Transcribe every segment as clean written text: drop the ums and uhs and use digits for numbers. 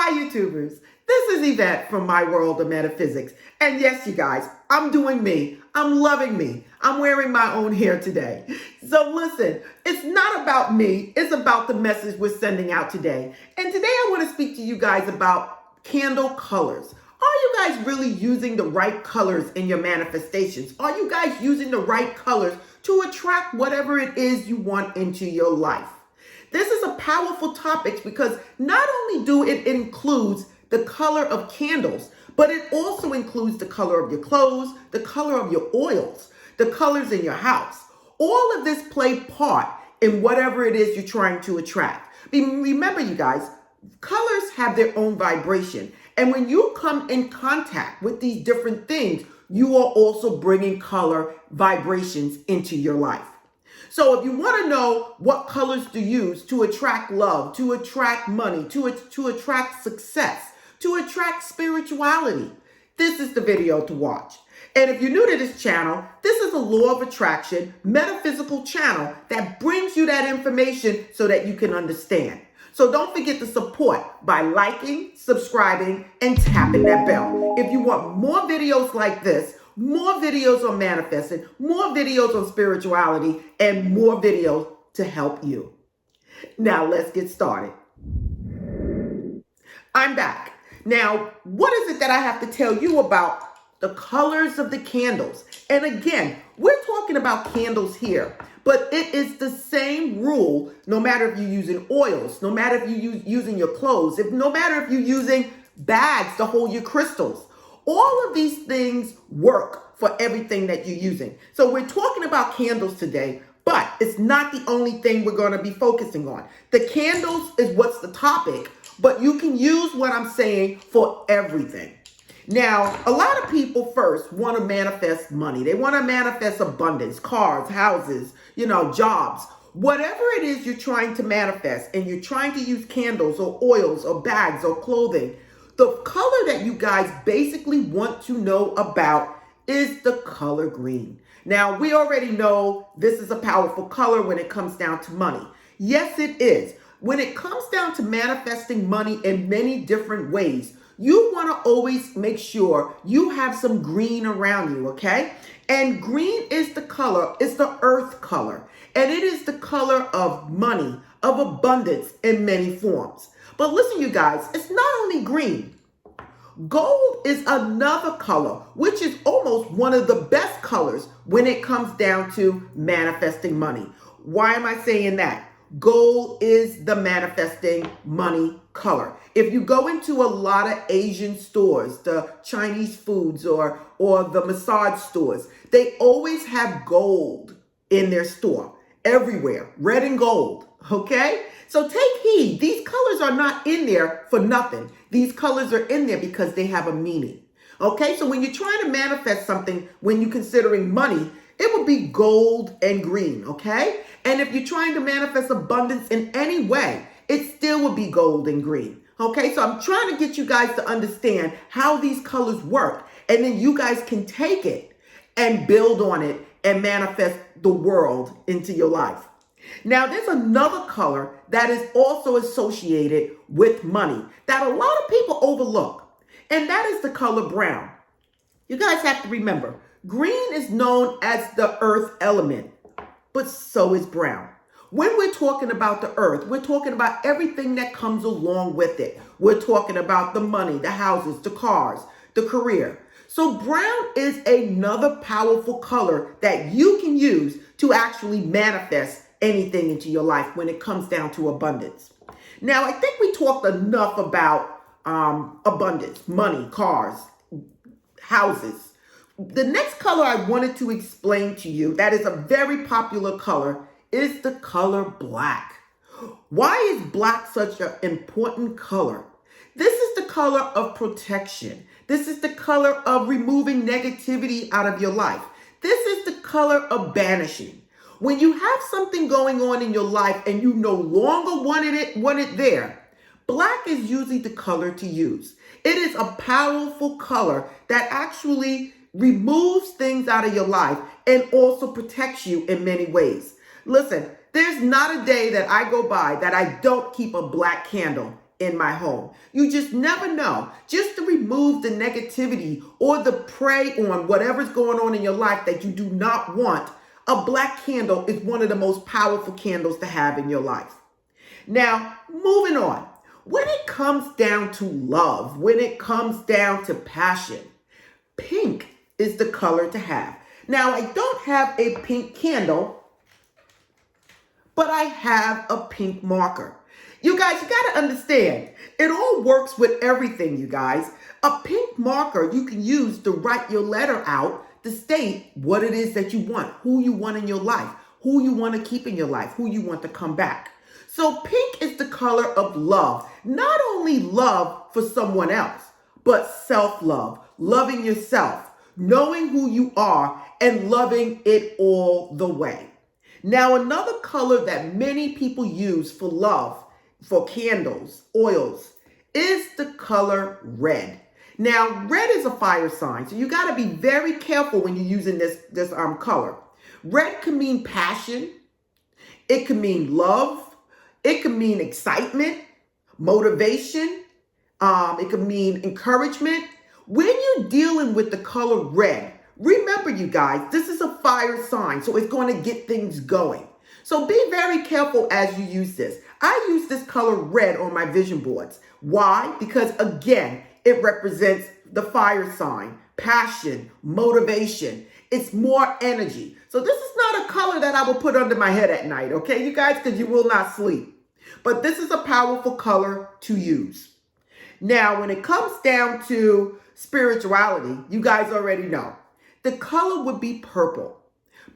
Hi YouTubers, this is Yvette from my world of metaphysics. And yes, you guys, I'm doing me. I'm loving me. I'm wearing my own hair today. So listen, it's not about me. It's about the message we're sending out today. And today I want to speak to you guys about candle colors. Are you guys really using the right colors in your manifestations? Are you guys using the right colors to attract whatever it is you want into your life? This is a powerful topic because not only do it includes the color of candles, but it also includes the color of your clothes, the color of your oils, the colors in your house. All of this play part in whatever it is you're trying to attract. Remember, you guys, colors have their own vibration. And when you come in contact with these different things, you are also bringing color vibrations into your life. So if you want to know what colors to use to attract love, to attract money, to attract success, to attract spirituality, this is the video to watch. And if you're new to this channel, this is a law of attraction, metaphysical channel that brings you that information so that you can understand. So don't forget to support by liking, subscribing, and tapping that bell. If you want more videos like this, more videos on manifesting, more videos on spirituality, and more videos to help you. Now let's get started. I'm back. Now, what is it that I have to tell you about the colors of the candles? And again, we're talking about candles here, but it is the same rule no matter if you're using oils, no matter if you're using your clothes, no matter if you're using bags to hold your crystals. All of these things work for everything that you're using. So we're talking about candles today, but it's not the only thing we're going to be focusing on. The candles is what's the topic, but you can use what I'm saying for everything. Now, a lot of people first want to manifest money. They want to manifest abundance, cars, houses, jobs. Whatever it is you're trying to manifest and you're trying to use candles or oils or bags or clothing, the color that you guys basically want to know about is the color green. Now, we already know this is a powerful color when it comes down to money. Yes, it is. When it comes down to manifesting money in many different ways, you want to always make sure you have some green around you, okay? And green is the color, it's the earth color. And it is the color of money, of abundance in many forms. But listen, you guys, it's not only green. Gold is another color, which is almost one of the best colors when it comes down to manifesting money. Why am I saying that? Gold is the manifesting money color. If you go into a lot of Asian stores, the Chinese foods or the massage stores, they always have gold in their store, everywhere, red and gold, okay? So take heed, these colors are not in there for nothing. These colors are in there because they have a meaning, okay? So when you're trying to manifest something, when you're considering money, it would be gold and green, okay? And if you're trying to manifest abundance in any way, it still would be gold and green, okay? So I'm trying to get you guys to understand how these colors work, and then you guys can take it and build on it and manifest the world into your life. Now, there's another color that is also associated with money that a lot of people overlook, and that is the color brown. You guys have to remember, green is known as the earth element, but so is brown. When we're talking about the earth, we're talking about everything that comes along with it. We're talking about the money, the houses, the cars, the career. So brown is another powerful color that you can use to actually manifest anything into your life when it comes down to abundance. Now, I think we talked enough about abundance, money, cars, houses. The next color I wanted to explain to you that is a very popular color is the color black. Why is black such an important color? This is the color of protection. This is the color of removing negativity out of your life. This is the color of banishing. When you have something going on in your life and you no longer want it there, black is usually the color to use. It is a powerful color that actually removes things out of your life and also protects you in many ways. Listen, there's not a day that I go by that I don't keep a black candle in my home. You just never know. Just to remove the negativity or the prey on whatever's going on in your life that you do not want, a black candle is one of the most powerful candles to have in your life. Now, moving on. When it comes down to love, when it comes down to passion, pink is the color to have. Now, I don't have a pink candle, but I have a pink marker. You guys, you got to understand, it all works with everything, you guys. A pink marker you can use to write your letter out to state what it is that you want, who you want in your life, who you want to keep in your life, who you want to come back. So pink is the color of love. Not only love for someone else, but self-love, loving yourself, knowing who you are, and loving it all the way. Now, another color that many people use for love, for candles, oils, is the color red. Now, red is a fire sign, so you got to be very careful when you're using this color. Red can mean passion. It can mean love. It can mean excitement, motivation. It can mean encouragement. When you're dealing with the color red, remember, you guys, this is a fire sign, so it's going to get things going. So be very careful as you use this. I use this color red on my vision boards. Why? Because, again, it represents the fire sign, passion, motivation. It's more energy. So this is not a color that I will put under my head at night, okay, you guys, because you will not sleep. But this is a powerful color to use. Now, when it comes down to spirituality, you guys already know. The color would be purple.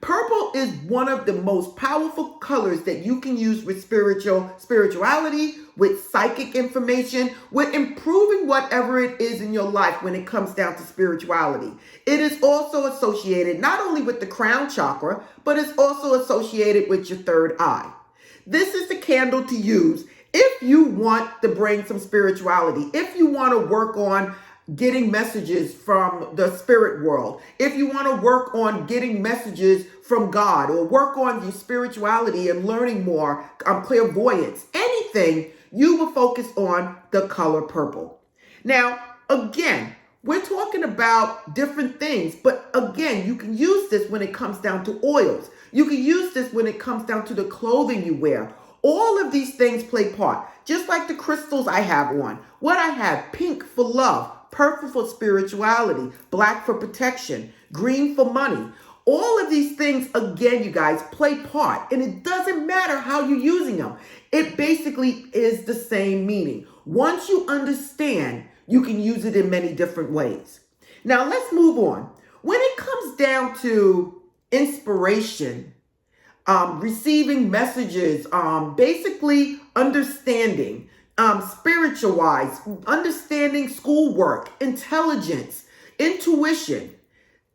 Purple is one of the most powerful colors that you can use with spirituality, with psychic information, with improving whatever it is in your life when it comes down to spirituality. It is also associated not only with the crown chakra, but it's also associated with your third eye. This is the candle to use if you want to bring some spirituality, if you want to work on getting messages from the spirit world, if you want to work on getting messages from God, or work on your spirituality and learning more, clairvoyance, anything, you will focus on the color purple. Now, again, we're talking about different things, but again, you can use this when it comes down to oils. You can use this when it comes down to the clothing you wear. All of these things play part, just like the crystals I have on. What I have, pink for love, purple for spirituality, black for protection, green for money. All of these things, again, you guys, play part, and it doesn't matter how you're using them. It basically is the same meaning. Once you understand, you can use it in many different ways. Now, let's move on. When it comes down to inspiration, receiving messages, basically understanding, spiritual-wise, understanding schoolwork, intelligence, intuition.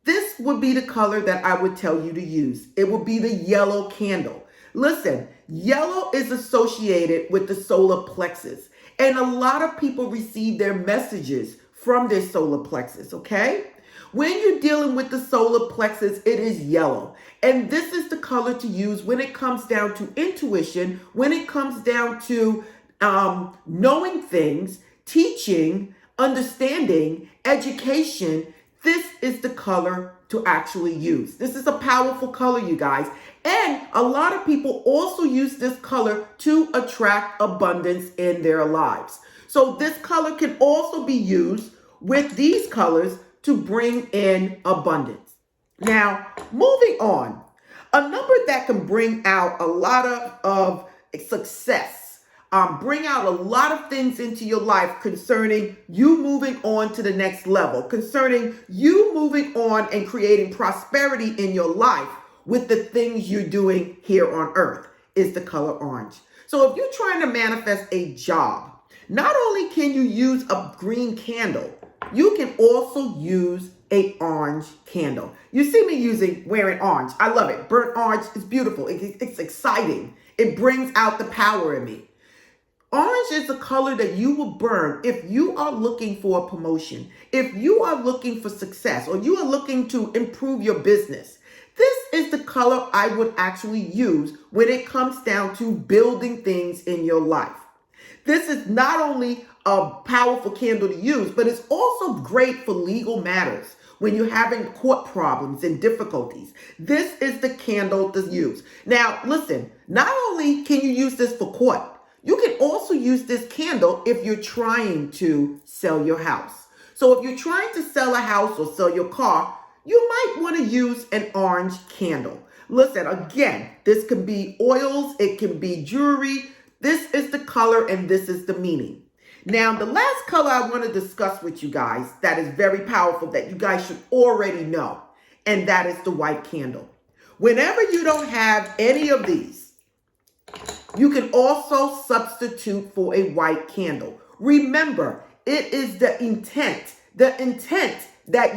This would be the color that I would tell you to use. It would be the yellow candle. Listen, yellow is associated with the solar plexus, and a lot of people receive their messages from their solar plexus, okay? When you're dealing with the solar plexus, it is yellow. And this is the color to use when it comes down to intuition, when it comes down to knowing things, teaching, understanding, education. This is the color to actually use. This is a powerful color, you guys. And a lot of people also use this color to attract abundance in their lives. So this color can also be used with these colors to bring in abundance. Now, moving on, a number that can bring out a lot of success, bring out a lot of things into your life concerning you moving on to the next level, concerning you moving on and creating prosperity in your life with the things you're doing here on earth, is the color orange. So if you're trying to manifest a job, not only can you use a green candle, you can also use an orange candle. You see me wearing orange. I love it. Burnt orange is beautiful. It's exciting. It brings out the power in me. Orange is the color that you will burn if you are looking for a promotion, if you are looking for success, or you are looking to improve your business. This is the color I would actually use when it comes down to building things in your life. This is not only a powerful candle to use, but it's also great for legal matters. When you're having court problems and difficulties, this is the candle to use. Now, listen, not only can you use this for court, you can also use this candle if you're trying to sell your house. So if you're trying to sell a house or sell your car, you might want to use an orange candle. Listen, again, this can be oils, it can be jewelry. This is the color and this is the meaning. Now, the last color I want to discuss with you guys that is very powerful that you guys should already know, and that is the white candle. Whenever you don't have any of these, you can also substitute for a white candle. Remember, it is the intent that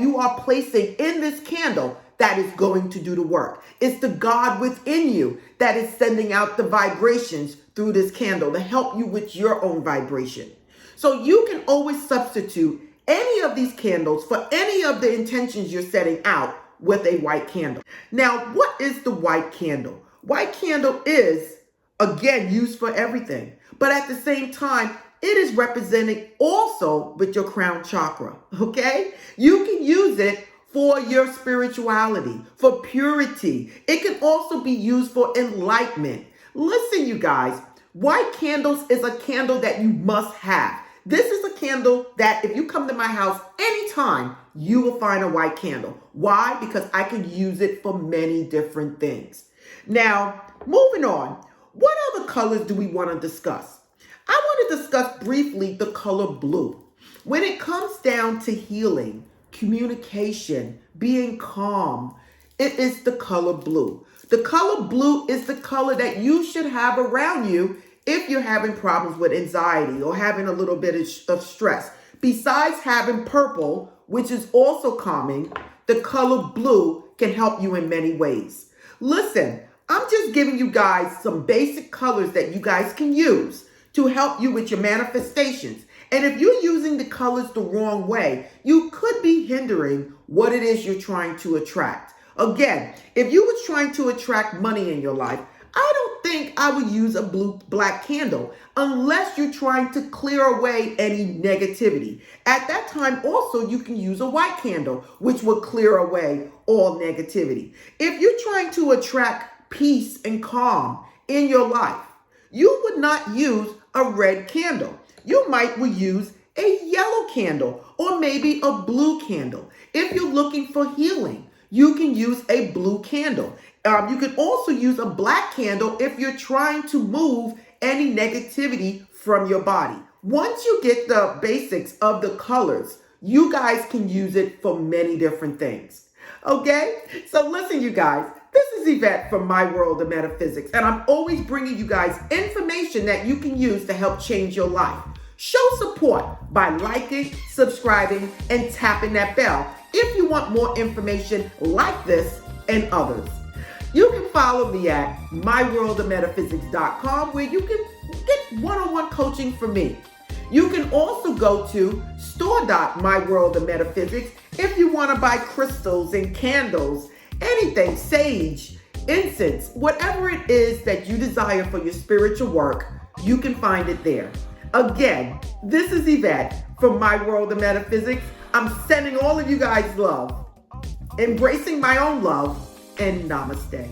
you are placing in this candle that is going to do the work. It's the God within you that is sending out the vibrations through this candle to help you with your own vibration. So you can always substitute any of these candles for any of the intentions you're setting out with a white candle. Now, what is the white candle? White candle is, again, used for everything. But at the same time, it is representing also with your crown chakra, okay? You can use it for your spirituality, for purity. It can also be used for enlightenment. Listen, you guys, white candles is a candle that you must have. This is a candle that if you come to my house anytime, you will find a white candle. Why? Because I can use it for many different things. Now, moving on, what other colors do we want to discuss? I want to discuss briefly the color blue. When it comes down to healing, communication, being calm, it is the color blue. The color blue is the color that you should have around you if you're having problems with anxiety or having a little bit of stress. Besides having purple, which is also calming, the color blue can help you in many ways. Listen, I'm just giving you guys some basic colors that you guys can use to help you with your manifestations. And if you're using the colors the wrong way, you could be hindering what it is you're trying to attract. Again, if you were trying to attract money in your life, I don't think I would use a black candle unless you're trying to clear away any negativity. At that time, also, you can use a white candle, which will clear away all negativity. If you're trying to attract peace and calm in your life, you would not use a red candle. You might use a yellow candle or maybe a blue candle. If you're looking for healing, you can use a blue candle. You can also use a black candle if you're trying to move any negativity from your body. Once you get the basics of the colors, you guys can use it for many different things. Okay? So listen, you guys, this is Yvette from My World of Metaphysics, and I'm always bringing you guys information that you can use to help change your life. Show support by liking, subscribing, and tapping that bell if you want more information like this and others. You can follow me at myworldofmetaphysics.com where you can get one-on-one coaching from me. You can also go to store.myworldofmetaphysics if you want to buy crystals and candles, anything, sage, incense, whatever it is that you desire for your spiritual work, you can find it there. Again, this is Yvette from My World of Metaphysics. I'm sending all of you guys love, embracing my own love, and namaste.